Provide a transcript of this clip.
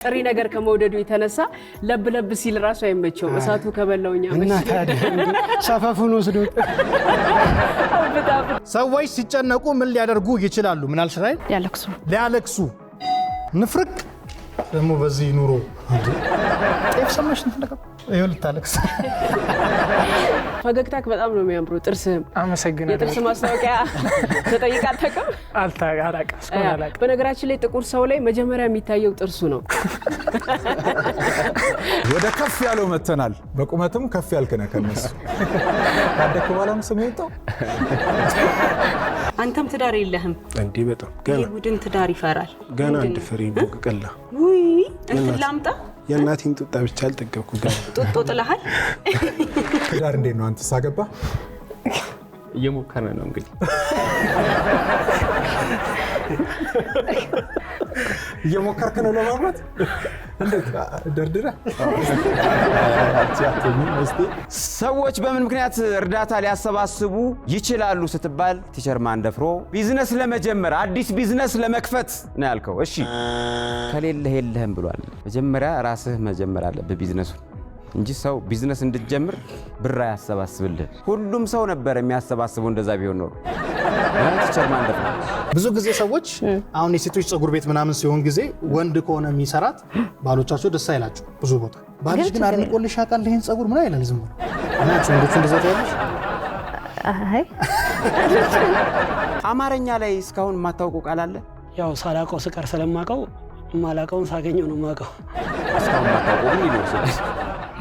ጥሪ ነገር ከመውደዱ የተነሳ ለብ ሲል ራሱ አይመቸው እሳቱ ከበላውኛ እና ታዲያ ሻፋፉን ወስዶት ሰዎች ሲጨነቁ ምን ሊያደርጉ ይችላሉ? ምን አልሽራይ? ሊያለቅሱ ንፍርቅ ደግሞ በዚህ ኑሮ ጤፍ ሰማሽ እንተለቀ ይሁን ልታለቅስ ፈገግታክ በጣም ነው የሚያምሩ ጥርስም አመሰግናለሁ የጥርስ ማስታወቂያ ተጠይቃ አታውቅም? አላውቅም በነገራችን ላይ ጥቁር ሰው ላይ መጀመሪያ የሚታየው ጥርሱ ነው። ወደ ከፍ ያለው መተናል በቁመትም ከፍ ያልከነ ከነሱ ታደከ ባላም ስሜታው አንተም ትዳር የለህም እንዴ? በጣም ገና ቡድን ትዳር ይፈራል ገና አንድ ፍሬ ቦቅቀላ ውይ እንትላምጣ የእናቴን ጡጣ ብቻ አልጠገብኩ ገና ጡጦ ጥለሃል። ትዳር እንዴት ነው አንተ ሳገባ? እየሞከረ ነው እንግዲህ እየሞከርክ ነው ለማግባት እንዴት ደርድራ ሰዎች በምን ምክንያት እርዳታ ሊያሰባስቡ ይችላሉ ስትባል ቲቸር ማንደፍሮ ቢዝነስ ለመጀመር አዲስ ቢዝነስ ለመክፈት ነው ያልከው። እሺ ከሌለህ የለህም ብሏል። መጀመሪያ ራስህ መጀመር አለብህ ቢዝነሱን እንጂ ሰው ቢዝነስ እንድትጀምር ብር ያሰባስብልህ። ሁሉም ሰው ነበር የሚያሰባስበው እንደዛ ቢሆን ኖሮ። ቲቸር ማንደፍሮ ብዙ ጊዜ ሰዎች አሁን የሴቶች ጸጉር ቤት ምናምን ሲሆን ጊዜ ወንድ ከሆነ የሚሰራት ባሎቻቸው ደስ አይላቸው ብዙ ቦታ ባልሽ ግን አድንቆልሽ ያውቃል ይሄን ጸጉር ምን አይላል ዝም ብሎ እናችሁ ወንዶች እንደዛ ታያለሽ? አይ አማርኛ ላይ እስካሁን የማታውቀው ቃል አለ? ያው ሳላውቀው ስቀር ስለማውቀው ማላውቀውን ሳገኘው ነው የማውቀው። እስካሁን የማታውቀው ምን ይመስላል?